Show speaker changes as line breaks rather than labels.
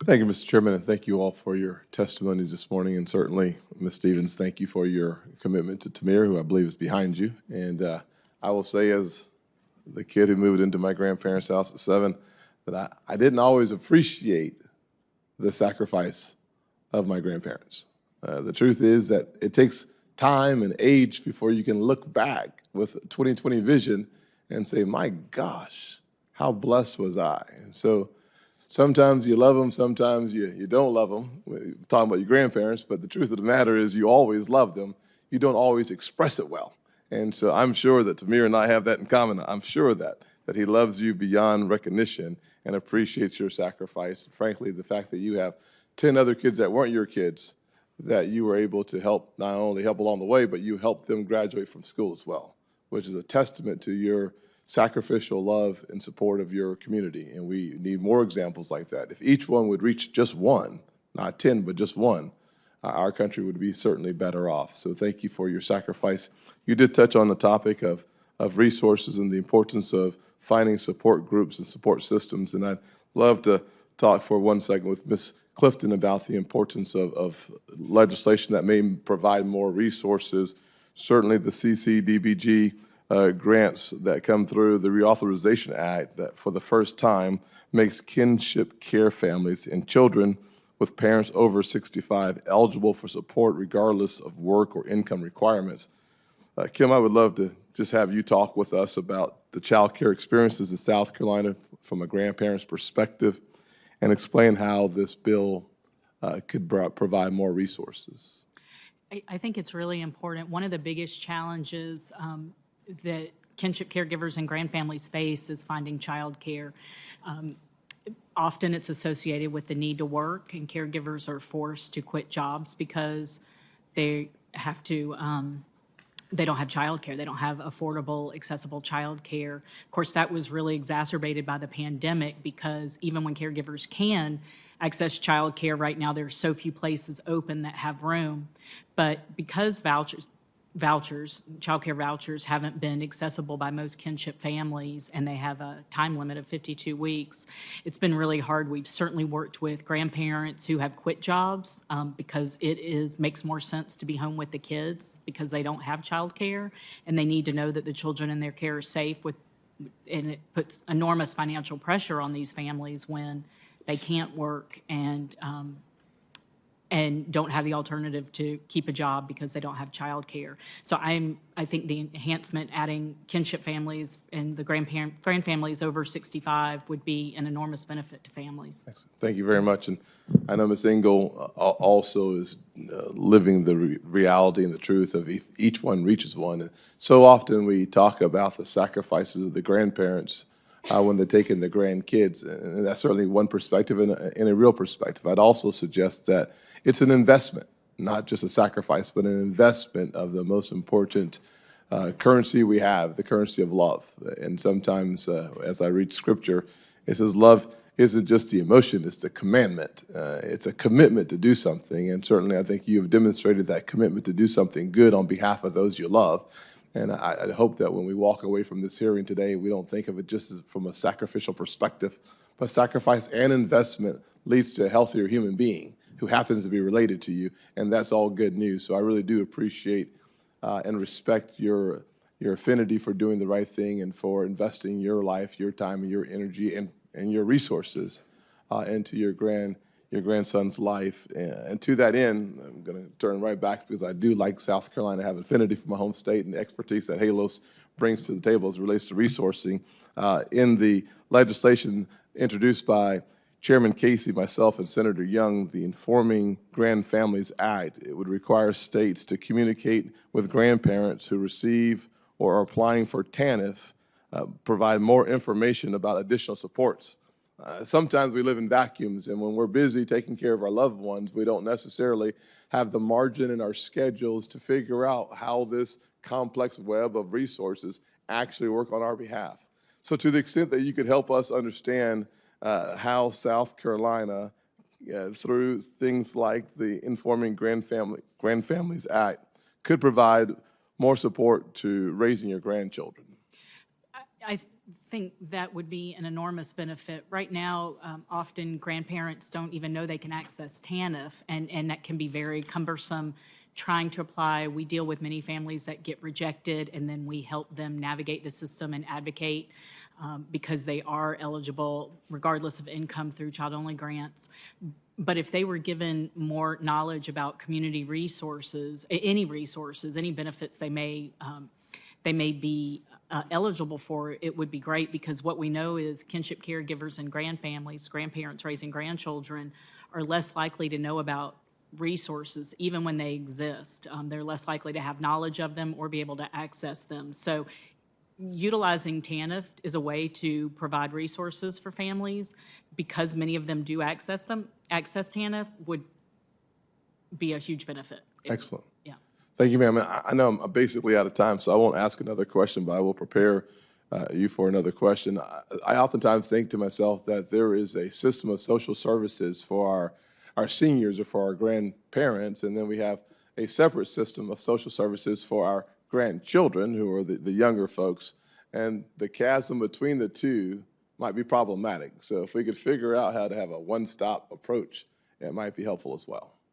Thank you, Mr. Chairman, and thank you all for your testimonies this morning. And certainly, Ms. Stevens, thank you for your commitment to Tamir, who I believe is behind you. And I will say, as the kid who moved into my grandparents' house at 7, that I didn't always appreciate the sacrifice of my grandparents. The truth is that it takes time and age before you can look back with 2020 vision and say, my gosh, how blessed was I? And so sometimes you love them, sometimes you don't love them. We're talking about your grandparents, but the truth of the matter is you always love them. You don't always express it well. And so I'm sure that Tamir and I have that in common. I'm sure that he loves you beyond recognition and appreciates your sacrifice. Frankly, the fact that you have 10 other kids that weren't your kids that you were able to help, not only help along the way, but you helped them graduate from school as well, which is a testament to your sacrificial love and support of your community. And we need more examples like that. If each one would reach just one, not 10, but just one, our country would be certainly better off. So thank you for your sacrifice. You did touch on the topic of resources and the importance of finding support groups and support systems. And I'd love to talk for 1 second with Ms. Clifton about the importance of legislation that may provide more resources. Certainly the CCDBG grants that come through the Reauthorization Act that for the first time makes kinship care families and children with parents over 65 eligible for support regardless of work or income requirements. Kim, I would love to just have you talk with us about the child care experiences in South Carolina from a grandparent's perspective and explain how this bill could provide more resources.
I think it's really important. One of the biggest challenges that kinship caregivers and grandfamilies face is finding child care. Often it's associated with the need to work, and caregivers are forced to quit jobs because they have to they don't have child care. They don't have affordable, accessible child care. Of course, that was really exacerbated by the pandemic because even when caregivers can access child care right now, there are so few places open that have room. But because child care vouchers haven't been accessible by most kinship families, and they have a time limit of 52 weeks, it's been really hard. We've certainly worked with grandparents who have quit jobs because it makes more sense to be home with the kids because they don't have child care, and they need to know that the children in their care are safe, and it puts enormous financial pressure on these families when they can't work and don't have the alternative to keep a job because they don't have child care. So I think the enhancement, adding kinship families and the grandfamilies over 65 would be an enormous benefit to families.
Excellent. Thank you very much. And I know Ms. Engel also is living the reality and the truth of each one reaches one. And so often we talk about the sacrifices of the grandparents when they're taking the grandkids. And that's certainly one perspective and a real perspective. I'd also suggest that it's an investment, not just a sacrifice, but an investment of the most important currency we have, the currency of love. And sometimes as I read scripture, it says love isn't just the emotion, it's the commandment. It's a commitment to do something. And certainly I think you have demonstrated that commitment to do something good on behalf of those you love. And I hope that when we walk away from this hearing today, we don't think of it just as from a sacrificial perspective, but sacrifice and investment leads to a healthier human being who happens to be related to you, and that's all good news. So I really do appreciate and respect your affinity for doing the right thing and for investing your life, your time, and your energy and your resources into your grandson's life. And to that end, I'm going to turn right back because I do like South Carolina, have affinity for my home state and the expertise that Halos brings to the table as it relates to resourcing. In the legislation introduced by Chairman Casey, myself, and Senator Young, the Informing Grandfamilies Act, it would require states to communicate with grandparents who receive or are applying for TANF, provide more information about additional supports. Sometimes we live in vacuums, and when we're busy taking care of our loved ones, we don't necessarily have the margin in our schedules to figure out how this complex web of resources actually work on our behalf. So to the extent that you could help us understand how South Carolina, through things like the Informing Grandfamilies Act, could provide more support to raising your grandchildren.
think that would be an enormous benefit. Right now, often grandparents don't even know they can access TANF, and that can be very cumbersome trying to apply. We deal with many families that get rejected, and then we help them navigate the system and advocate because they are eligible regardless of income through child-only grants. But if they were given more knowledge about community resources, any benefits they may be eligible for, it would be great, because what we know is kinship caregivers and grandparents raising grandchildren, are less likely to know about resources even when they exist. They're less likely to have knowledge of them or be able to access them. So utilizing TANF is a way to provide resources for families, because many of them do access TANF, would be a huge benefit.
Excellent.
Yeah.
Thank you, ma'am. I know I'm basically out of time, so I won't ask another question, but I will prepare you for another question. I oftentimes think to myself that there is a system of social services for our seniors or for our grandparents, and then we have a separate system of social services for our grandchildren, who are the younger folks, and the chasm between the two might be problematic. So if we could figure out how to have a one-stop approach, it might be helpful as well.